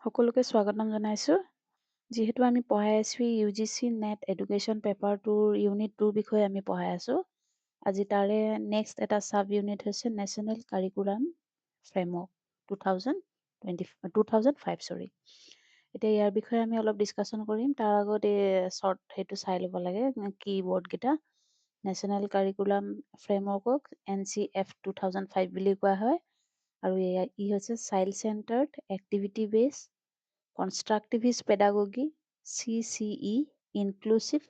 সকলোকে স্বাগতম জনাইছোঁ। যিহেতু আমি পঢ়াই আছোঁ UGC net education paper 2 unit 2 বিষয়ে আমি পঢ়াই আছোঁ। আজি তাৰে নেক্সট এটা চাব ইউনিট হৈছে নেশ্যনেল কাৰিকুলাম ফ্ৰেমৱৰ্ক 2005 সৰি। এতিয়া ইয়াৰ বিষয়ে আমি অলপ ডিছকাশ্যন কৰিম। তাৰ আগত শ্বৰ্ট সেইটো চাই ল'ব লাগে কি ৱৰ্ডকেইটা। নেশ্যনেল কাৰিকুলাম ফ্ৰেমৱৰ্কক NCF 2005 বুলি কোৱা হয়। আৰু ই হৈছে চাইল্ড চেণ্টাৰ্ড এক্টিভিটি বেছ Constructivist Pedagogy, CCE, Inclusive,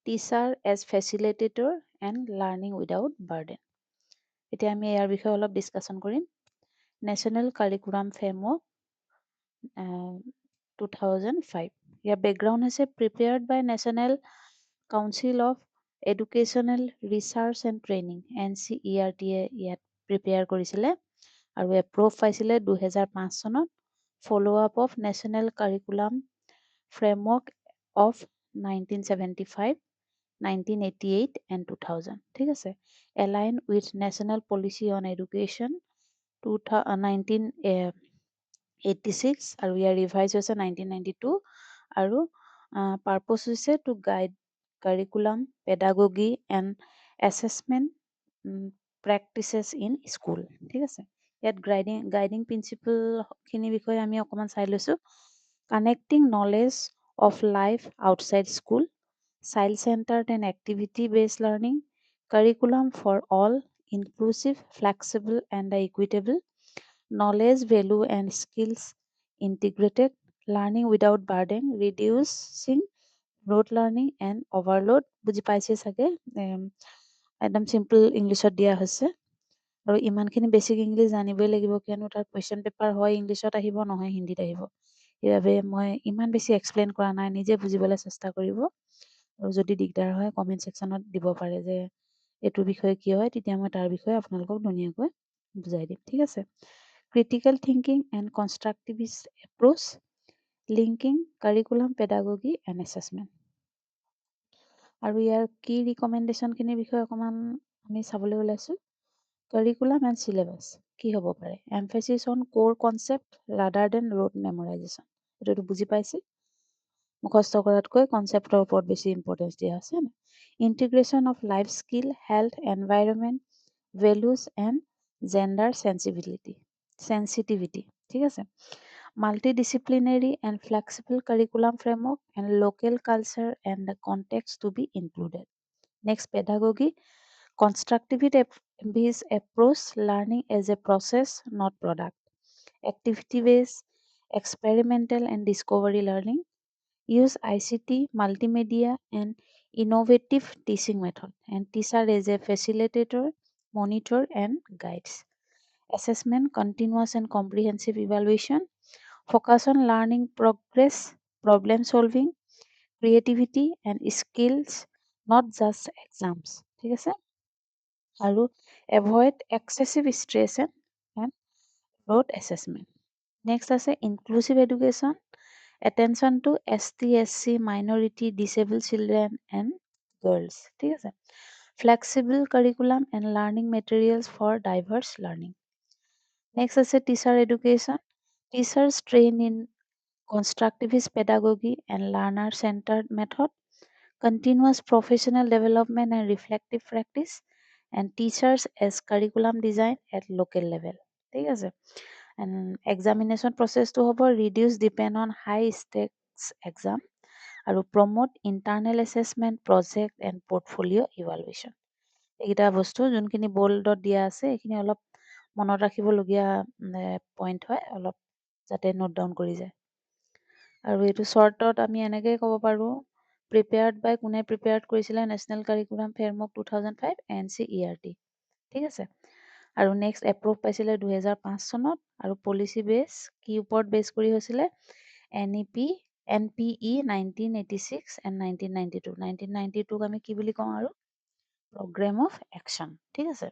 Teacher as Facilitator and Learning Without Burden. এতিয়া আমি ইয়াৰ বিষয়ে অলপ ডিছকাশ্যন কৰিম। National curriculum framework 2005। ইয়াৰ বেকগ্ৰাউণ্ড হৈছে prepared by national council of educational research and training NCERT ইয়াত প্ৰিপেয়াৰ কৰিছিলে আৰু এপ্ৰুভ পাইছিলে 2005 চনত। Follow up of National Curriculum Framework of 1975, 1988 and 2000 ঠিক আছে। Align with National Policy on Education 1986 আৰু ইয়াৰ ৰিভাইজ হৈছে 1992 আৰু পাৰ্পছ হৈছে to guide curriculum pedagogy and assessment practices in school ঠিক আছে। ইয়াত গাইডিং প্ৰিন্সিপলখিনিৰ বিষয়ে আমি অকণমান চাই লৈছোঁ। Connecting knowledge of life outside school, child centred and activity based learning, curriculum for all, inclusive, flexible and equitable, knowledge value and skills integrated, learning without burden, reducing load learning and overload. বুজি পাইছে চাগে, একদম simple ইংলিছত দিয়া হৈছে। আৰু ইমানখিনি basic English জানিবই লাগিব, কিয়নো তাৰ কুৱেশ্যন পেপাৰ হয় ইংলিছত আহিব, নহয় হিন্দীত আহিব। সেইবাবে মই ইমান বেছি এক্সপ্লেইন কৰা নাই, নিজে বুজিবলৈ চেষ্টা কৰিব। আৰু যদি দিগদাৰ হয় কমেণ্ট ছেকশ্যনত দিব পাৰে যে এইটোৰ বিষয়ে কি হয়, তেতিয়া মই তাৰ বিষয়ে আপোনালোকক ধুনীয়াকৈ বুজাই দিম ঠিক আছে। Critical thinking and constructivist approach, linking curriculum pedagogy and assessment. আৰু ইয়াৰ কি ৰিকমেণ্ডেশ্যনখিনিৰ বিষয়ে অকণমান আমি চাবলৈ ওলাইছোঁ। কাৰিকুলাম এণ্ড চিলেবাছ কি হ'ব পাৰে? এমফেচিছ অন কোৰ কনচেপ্ট ৰাডাৰ দেন ৰোড মেমৰাইজেশ্যন। এইটোতো বুজি পাইছে, মুখস্থ কৰাতকৈ কনচেপ্টৰ ওপৰত বেছি ইম্পৰ্টেঞ্চ দিয়া আছে। Integration of life skill, health, environment, values and gender sensitivity ঠিক আছে। Multidisciplinary and flexible curriculum framework and local culture and the context to be included. Next, pedagogy, constructivist approach, learning as a process, not product. Activity-based, experimental and discovery learning. Use ICT, multimedia and innovative teaching method. And teacher as a facilitator, monitor and guides. Assessment, continuous and comprehensive evaluation. Focus on learning progress, problem solving, creativity and skills, not just exams ঠিক আছে। আৰু avoid excessive stress and load assessment. Next আছে inclusive education, attention to ST, SC, minority, disabled children and girls ঠিক আছে। Flexible curriculum and learning materials for diverse learning. Next আছে teacher education, teachers train in constructivist pedagogy and learner-centered method, continuous professional development and reflective practice, and teachers as curriculum design at local level ঠিক আছে। and examination process to হ'ব reduce depend on high stakes exam আৰু promote internal assessment, project and portfolio evaluation. এইকেইটা বস্তু যোনখিনি বোল্ডত দিয়া আছে এইখিনি অলপ মনত ৰাখিবলগীয়া পইণ্ট হয়, অলপ যাতে নোট ডাউন কৰি যায়। আৰু এইটো শ্বৰ্টত আমি এনেকৈ ক'ব পাৰোঁ, প্ৰিপেয়াৰ্ড বাই কোনে প্ৰিপেয়াৰ্ড কৰিছিলে? নেশ্যনেল কাৰিকুলাম ফ্ৰেমৱৰ্ক 2005 NCERT ঠিক আছে। আৰু নেক্সট এপ্ৰুভ পাইছিলে 2005 চনত। আৰু পলিচি বেছ কি ওপৰত বেছ কৰি হৈছিলে? NPE 1986 and 1992। 1992ক আমি কি বুলি কওঁ? আৰু প্ৰগ্ৰেম অফ একশ্যন ঠিক আছে।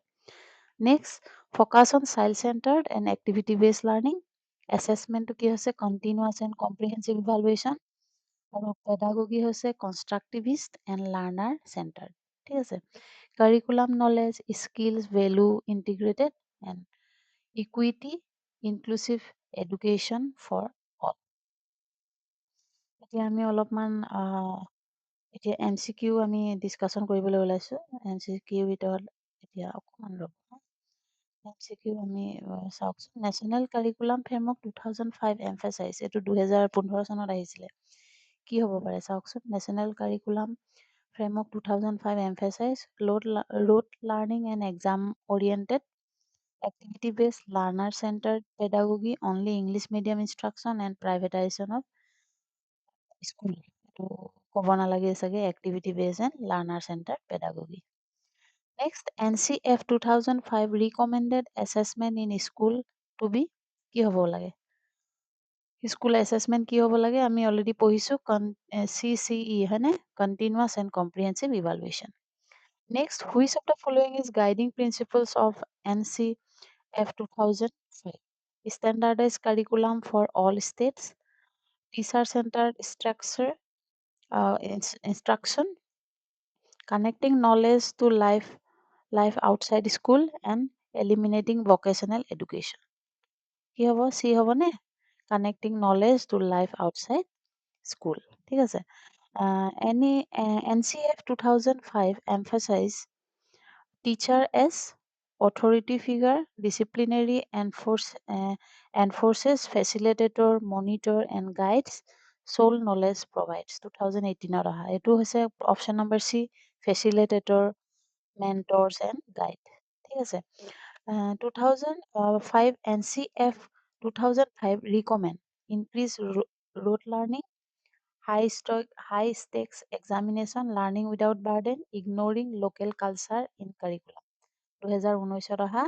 Next focus on child centred and activity based learning. এছেছমেণ্টটো কি হৈছে? Continuous and comprehensive evaluation. আৰু পেডাগগী হৈছে কনষ্ট্ৰাক্টিভিষ্ট এণ্ড লাৰ্ণাৰ চেণ্টাৰ্ড ঠিক আছে। Curriculum knowledge, skills, value integrated and equity, inclusive education for all. এতিয়া আমি অলপমান এতিয়া MCQ আমি ডিছকাশ্যন কৰিবলৈ ওলাইছোঁ। MCQ ভিতৰত এতিয়া অকণমান ৰ'ব। MCQ আমি চাওকচোন। নেশ্যনেল কাৰিকুলাম ফ্ৰেমৱৰ্ক 2005 এমফেচাইজ, এইটো 2015 চনত আহিছিলে। কি হ'ব পাৰে চাওকচোন। National curriculum framework 2005 emphasize rote learning and exam oriented activity based learner centered pedagogy, only English medium instruction and privatization of school. এইটো ক'ব নালাগে চাগে, activity based and learner centered pedagogy. Next, NCF 2005 recommended assessment in school to be কি হ'ব লাগে? School assessment কি হ'ব লাগে? আমি অলৰেডি পঢ়িছোঁ CCE হয়নে? Continuous and comprehensive evaluation. Next, which of the following is guiding principles of NCF 2005? Standardized curriculum for all states, teacher-centered structure, instruction, connecting knowledge to life outside school, and eliminating vocational education. কি হ'ব? C হ'বনে? Connecting knowledge to life outside school. ঠিক আছে? NCF 2005 emphasize teacher as authority figure, disciplinary enforces, facilitator, monitor, and guides, sole knowledge provides. 2018 অহা এইটো হৈছে option number C, facilitator, mentors, and guide. ঠিক আছে? 2005 NCF 2005 recommend increase rote learning, high stakes examination, learning without burden, ignoring local culture in curriculum. 2019 অহা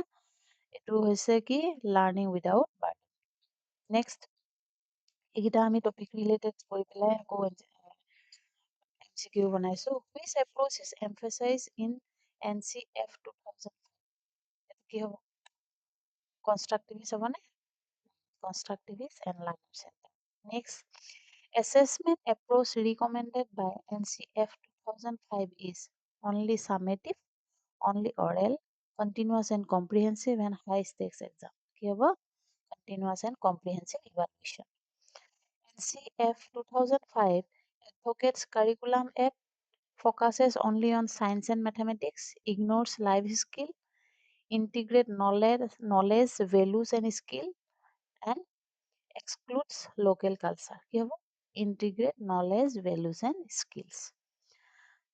এইটো হৈছে কি learning without burden. Next, এইকেইটা আমি টপিক ৰিলেটেড কৰি পেলাই আকৌ MCQ বনাইছোঁ। Which approach is emphasise in NCF 2000? এইটো কি হ'ব? কনষ্ট্ৰাক্টিভিষ্ট হ'বনে? Constructivist and learner center. Next, assessment approach recommended by NCF 2005 is only summative, only oral, continuous and comprehensive, and high stakes exam. কি হ'ব? Continuous and comprehensive evaluation. NCF 2005 advocates curriculum act focuses only on science and mathematics, ignores life skill, integrate knowledge, values and skill, and excludes local culture. কি হ'ব? Integrate knowledge, values, and skills.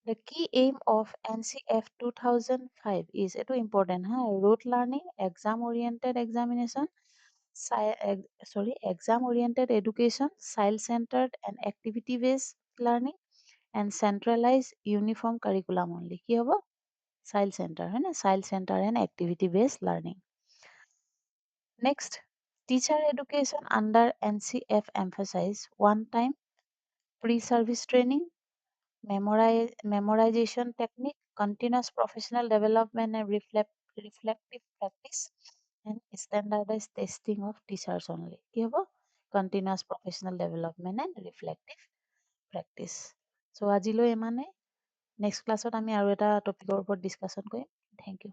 The key aim of NCF 2005 is, এইটো important হা, rote learning, exam oriented examination, exam oriented education, child centered and activity based learning, and centralized uniform curriculum only. কি হ'ব? Child center হয় না? Child center and activity based learning. Next, teacher education under NCF emphasize one time pre-service training, memorization technique, continuous professional development and reflective practice, and standardized testing of teachers only. কি হ'ব? Continuous professional development and reflective practice. So আজিলৈ ইমানে। Next ক্লাছত আমি আৰু এটা টপিকৰ ওপৰত discussion কৰিম। Thank U.